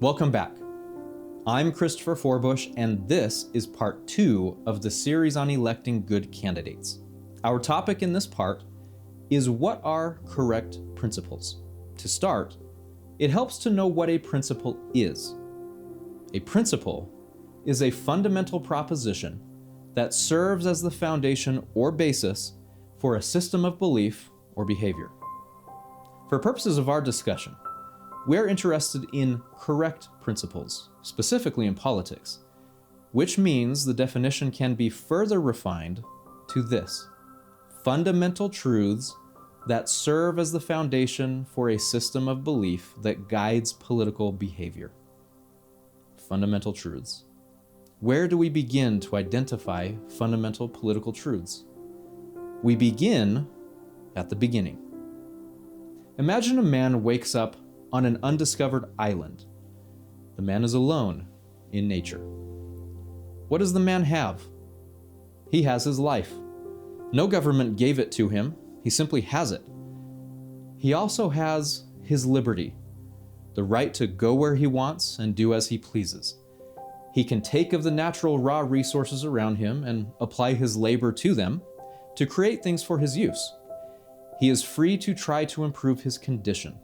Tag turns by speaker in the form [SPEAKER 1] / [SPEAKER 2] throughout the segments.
[SPEAKER 1] Welcome back. I'm Christopher Forbush, and this is part 2 of the series on electing good candidates. Our topic in this part is what are correct principles. To start, it helps to know what a principle is. A principle is a fundamental proposition that serves as the foundation or basis for a system of belief or behavior. For purposes of our discussion, we're interested in correct principles, specifically in politics, which means the definition can be further refined to this: fundamental truths that serve as the foundation for a system of belief that guides political behavior. Fundamental truths. Where do we begin to identify fundamental political truths? We begin at the beginning. Imagine a man wakes up on an undiscovered island. The man is alone in nature. What does the man have? He has his life. No government gave it to him. He simply has it. He also has his liberty, the right to go where he wants and do as he pleases. He can take of the natural raw resources around him and apply his labor to them to create things for his use. He is free to try to improve his condition,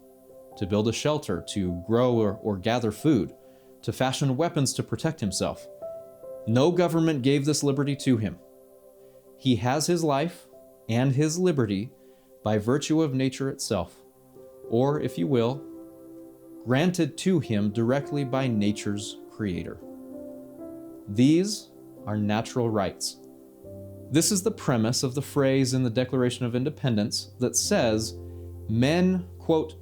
[SPEAKER 1] to build a shelter, to grow or gather food, to fashion weapons to protect himself. No government gave this liberty to him. He has his life and his liberty by virtue of nature itself, or, if you will, granted to him directly by nature's creator. These are natural rights. This is the premise of the phrase in the Declaration of Independence that says, men, quote,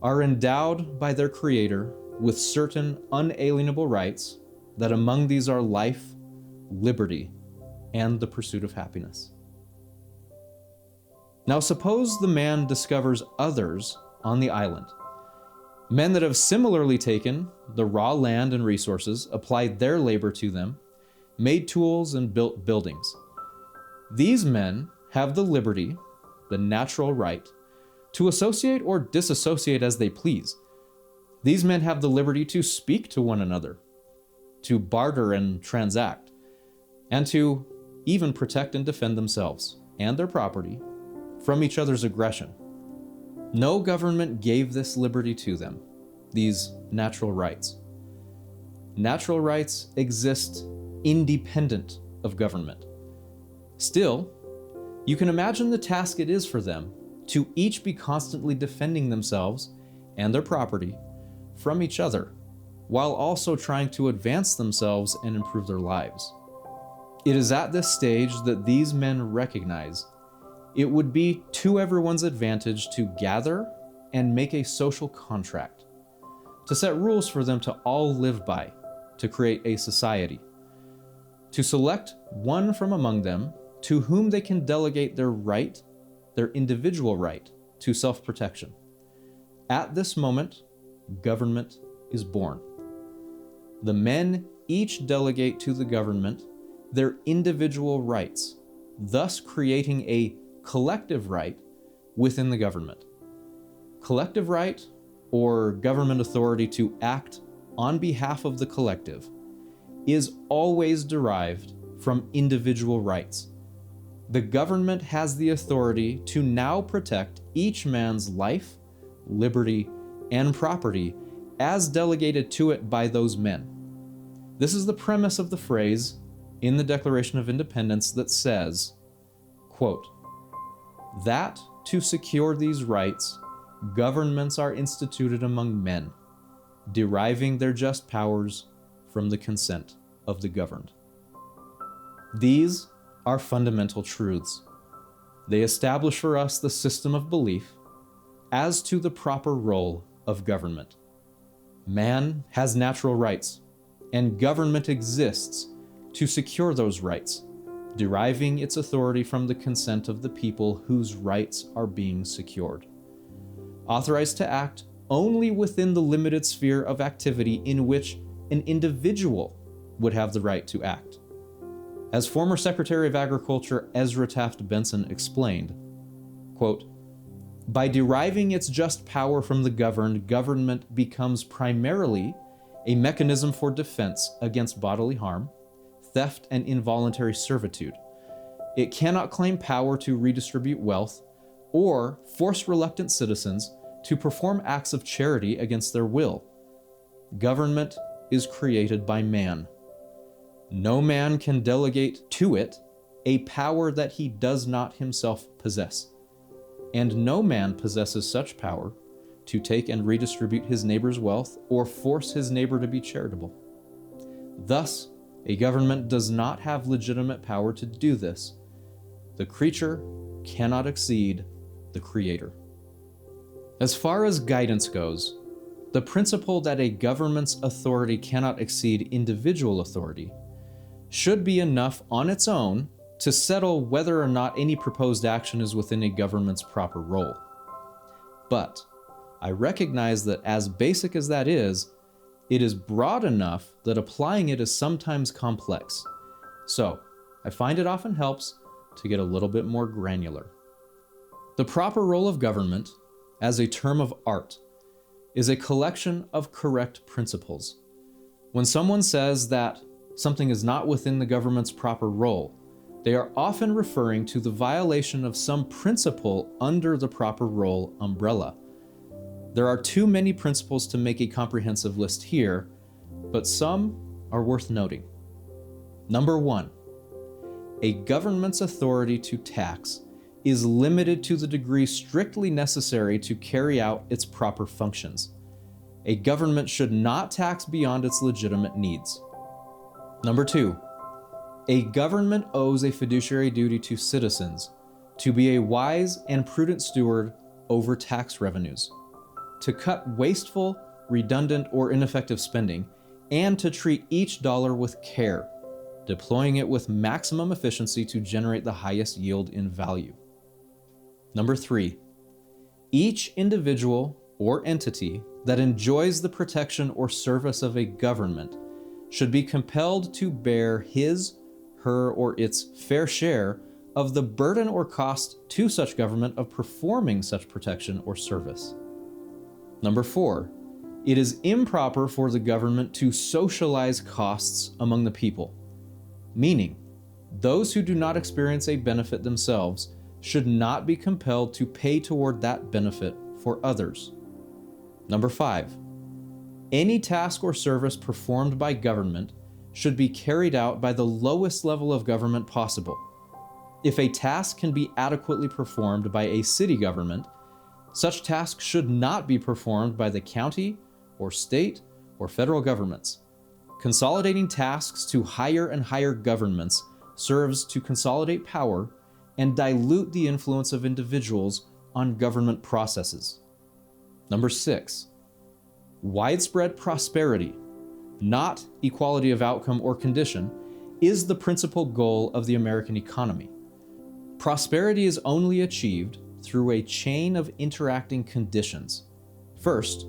[SPEAKER 1] are endowed by their creator with certain unalienable rights, that among these are life, liberty, and the pursuit of happiness. Now suppose the man discovers others on the island, men that have similarly taken the raw land and resources, applied their labor to them, made tools, and built buildings. These men have the liberty, the natural right, to associate or disassociate as they please. These men have the liberty to speak to one another, to barter and transact, and to even protect and defend themselves and their property from each other's aggression. No government gave this liberty to them, these natural rights. Natural rights exist independent of government. Still, you can imagine the task it is for them to each be constantly defending themselves and their property from each other, while also trying to advance themselves and improve their lives. It is at this stage that these men recognize it would be to everyone's advantage to gather and make a social contract, to set rules for them to all live by, to create a society, to select one from among them to whom they can delegate their right, their individual right to self-protection. At this moment, government is born. The men each delegate to the government their individual rights, thus creating a collective right within the government. Collective right, or government authority to act on behalf of the collective, is always derived from individual rights. The government has the authority to now protect each man's life, liberty, and property as delegated to it by those men. This is the premise of the phrase in the Declaration of Independence that says, quote, that to secure these rights, governments are instituted among men, deriving their just powers from the consent of the governed. These are fundamental truths. They establish for us the system of belief as to the proper role of government. Man has natural rights, and government exists to secure those rights, deriving its authority from the consent of the people whose rights are being secured. Authorized to act only within the limited sphere of activity in which an individual would have the right to act. As former Secretary of Agriculture Ezra Taft Benson explained, quote, by deriving its just power from the governed, government becomes primarily a mechanism for defense against bodily harm, theft, and involuntary servitude. It cannot claim power to redistribute wealth or force reluctant citizens to perform acts of charity against their will. Government is created by man. No man can delegate to it a power that he does not himself possess, and no man possesses such power to take and redistribute his neighbor's wealth or force his neighbor to be charitable. Thus, a government does not have legitimate power to do this. The creature cannot exceed the creator. As far as guidance goes, the principle that a government's authority cannot exceed individual authority should be enough on its own to settle whether or not any proposed action is within a government's proper role. But I recognize that as basic as that is, it is broad enough that applying it is sometimes complex. So I find it often helps to get a little bit more granular. The proper role of government, as a term of art, is a collection of correct principles. When someone says that something is not within the government's proper role, they are often referring to the violation of some principle under the proper role umbrella. There are too many principles to make a comprehensive list here, but some are worth noting. Number 1, a government's authority to tax is limited to the degree strictly necessary to carry out its proper functions. A government should not tax beyond its legitimate needs. Number 2, a government owes a fiduciary duty to citizens to be a wise and prudent steward over tax revenues, to cut wasteful, redundant, or ineffective spending, and to treat each dollar with care, deploying it with maximum efficiency to generate the highest yield in value. Number 3, each individual or entity that enjoys the protection or service of a government should be compelled to bear his, her, or its fair share of the burden or cost to such government of performing such protection or service. Number 4, it is improper for the government to socialize costs among the people, meaning those who do not experience a benefit themselves should not be compelled to pay toward that benefit for others. Number 5, any task or service performed by government should be carried out by the lowest level of government possible. If a task can be adequately performed by a city government, such tasks should not be performed by the county or state or federal governments. Consolidating tasks to higher and higher governments serves to consolidate power and dilute the influence of individuals on government processes. Number 6, widespread prosperity, not equality of outcome or condition, is the principal goal of the American economy. Prosperity is only achieved through a chain of interacting conditions. First,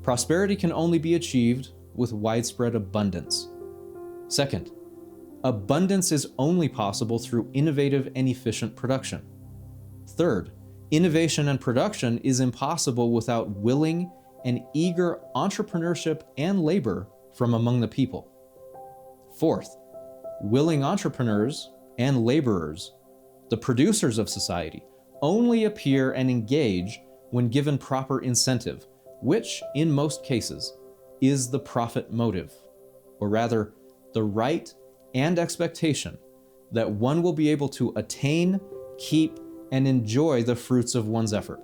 [SPEAKER 1] prosperity can only be achieved with widespread abundance. Second, abundance is only possible through innovative and efficient production. Third, innovation and production is impossible without willing and eager entrepreneurship and labor from among the people. Fourth, willing entrepreneurs and laborers, the producers of society, only appear and engage when given proper incentive, which, in most cases, is the profit motive, or rather, the right and expectation that one will be able to attain, keep, and enjoy the fruits of one's effort.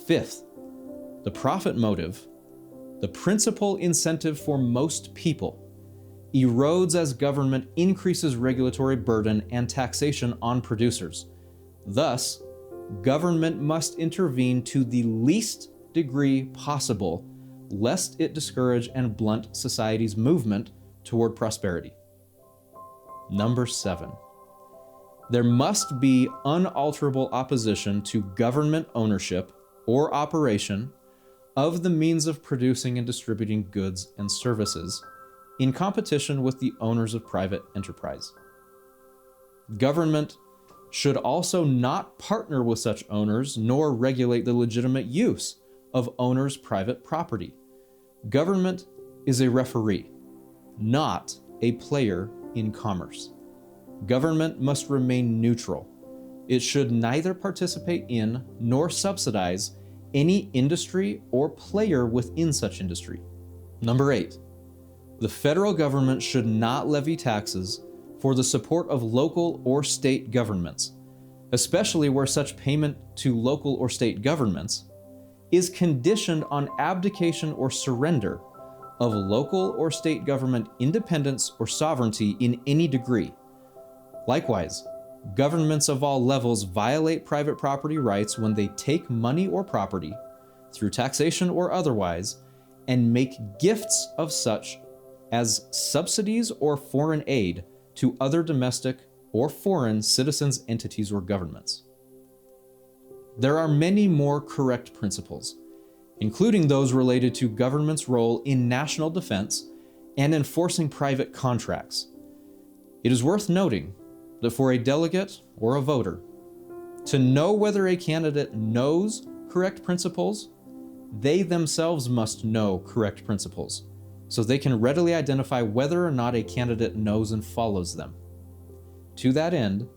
[SPEAKER 1] Fifth, the profit motive, the principal incentive for most people, erodes as government increases regulatory burden and taxation on producers. Thus, government must intervene to the least degree possible, lest it discourage and blunt society's movement toward prosperity. Number 7, there must be unalterable opposition to government ownership or operation of the means of producing and distributing goods and services in competition with the owners of private enterprise. Government should also not partner with such owners nor regulate the legitimate use of owners' private property. Government is a referee, not a player in commerce. Government must remain neutral. It should neither participate in nor subsidize any industry or player within such industry. Number 8, the federal government should not levy taxes for the support of local or state governments, especially where such payment to local or state governments is conditioned on abdication or surrender of local or state government independence or sovereignty in any degree. Likewise, governments of all levels violate private property rights when they take money or property, through taxation or otherwise, and make gifts of such as subsidies or foreign aid to other domestic or foreign citizens, entities, or governments. There are many more correct principles, including those related to government's role in national defense and enforcing private contracts. It is worth noting that for a delegate or a voter to know whether a candidate knows correct principles, they themselves must know correct principles, so they can readily identify whether or not a candidate knows and follows them. To that end,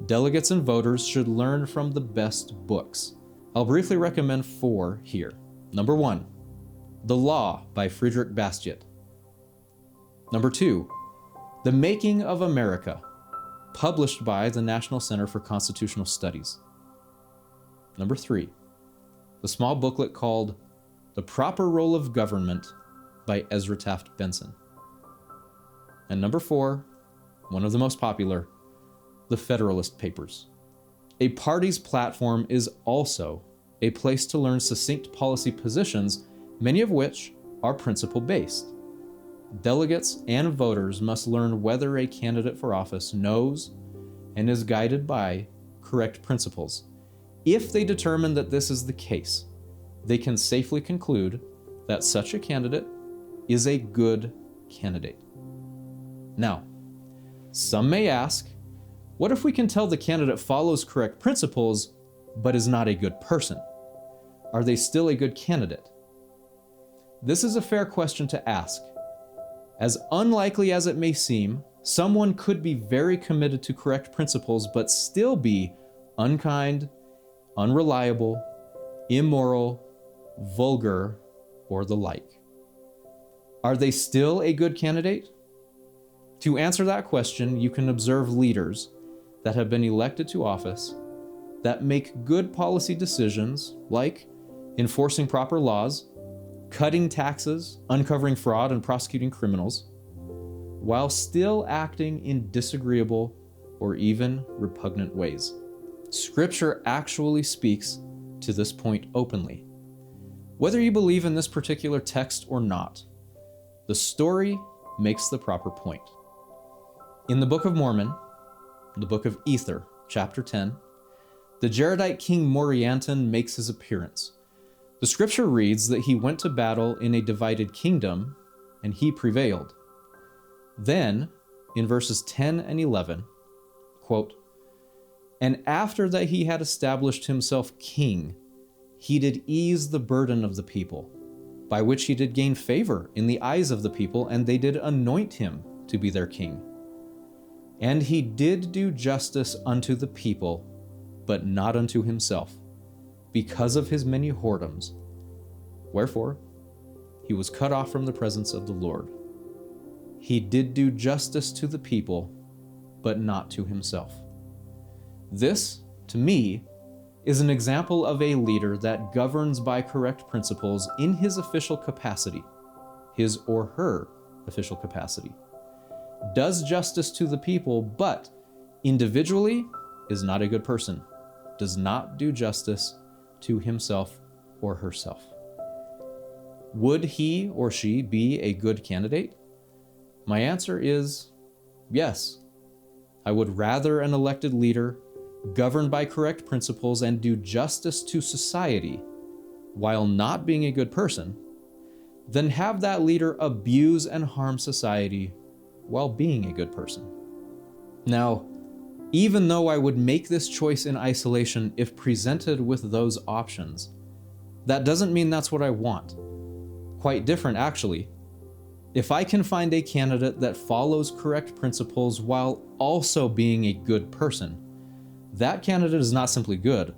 [SPEAKER 1] delegates and voters should learn from the best books. I'll briefly recommend 4 here. Number 1, The Law by Friedrich Bastiat. Number 2, The Making of America, published by the National Center for Constitutional Studies. Number 3, the small booklet called The Proper Role of Government by Ezra Taft Benson. And number 4, one of the most popular, The Federalist Papers. A party's platform is also a place to learn succinct policy positions, many of which are principle-based. Delegates and voters must learn whether a candidate for office knows and is guided by correct principles. If they determine that this is the case, they can safely conclude that such a candidate is a good candidate. Now, some may ask, what if we can tell the candidate follows correct principles but is not a good person? Are they still a good candidate? This is a fair question to ask. As unlikely as it may seem, someone could be very committed to correct principles but still be unkind, unreliable, immoral, vulgar, or the like. Are they still a good candidate? To answer that question, you can observe leaders that have been elected to office that make good policy decisions like enforcing proper laws, cutting taxes, uncovering fraud, and prosecuting criminals, while still acting in disagreeable or even repugnant ways. Scripture actually speaks to this point openly. Whether you believe in this particular text or not, the story makes the proper point. In the Book of Mormon, the Book of Ether, chapter 10, the Jaredite king Morianton makes his appearance. The scripture reads that he went to battle in a divided kingdom, and he prevailed. Then, in verses 10 and 11, quote, "And after that he had established himself king, he did ease the burden of the people, by which he did gain favor in the eyes of the people, and they did anoint him to be their king. And he did do justice unto the people, but not unto himself, because of his many whoredoms. Wherefore, he was cut off from the presence of the Lord. He did do justice to the people, but not to himself." This, to me, is an example of a leader that governs by correct principles in his official capacity, his or her official capacity, does justice to the people, but individually is not a good person, does not do justice to himself or herself. Would he or she be a good candidate? My answer is yes. I would rather an elected leader govern by correct principles and do justice to society while not being a good person than have that leader abuse and harm society while being a good person. Now, even though I would make this choice in isolation if presented with those options, that doesn't mean that's what I want. Quite different, actually. If I can find a candidate that follows correct principles while also being a good person, that candidate is not simply good,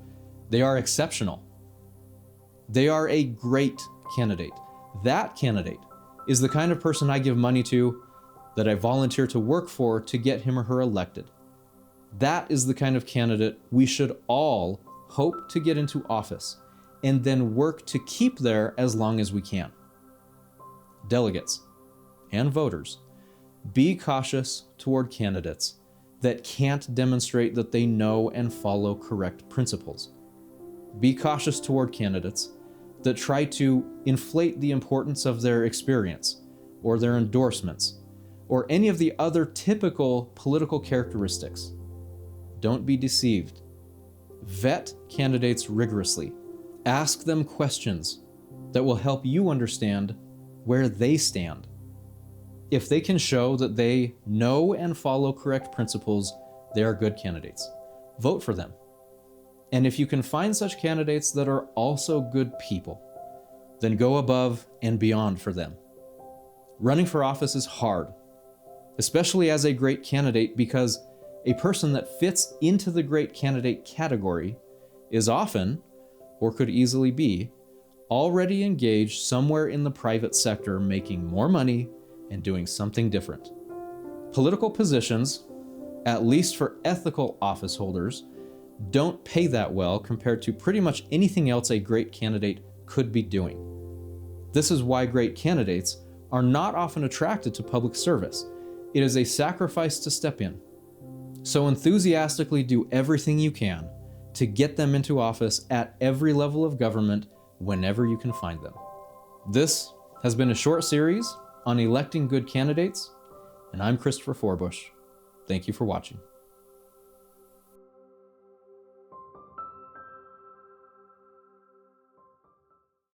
[SPEAKER 1] they are exceptional. They are a great candidate. That candidate is the kind of person I give money to, that I volunteer to work for to get him or her elected. That is the kind of candidate we should all hope to get into office and then work to keep there as long as we can. Delegates and voters, be cautious toward candidates that can't demonstrate that they know and follow correct principles. Be cautious toward candidates that try to inflate the importance of their experience or their endorsements or any of the other typical political characteristics. Don't be deceived. Vet candidates rigorously. Ask them questions that will help you understand where they stand. If they can show that they know and follow correct principles, they are good candidates. Vote for them. And if you can find such candidates that are also good people, then go above and beyond for them. Running for office is hard, especially as a great candidate, because a person that fits into the great candidate category is often, or could easily be, already engaged somewhere in the private sector making more money and doing something different. Political positions, at least for ethical office holders, don't pay that well compared to pretty much anything else a great candidate could be doing. This is why great candidates are not often attracted to public service. It is a sacrifice to step in. So enthusiastically do everything you can to get them into office at every level of government whenever you can find them. This has been a short series on electing good candidates, and I'm Christopher Forbush. Thank you for watching.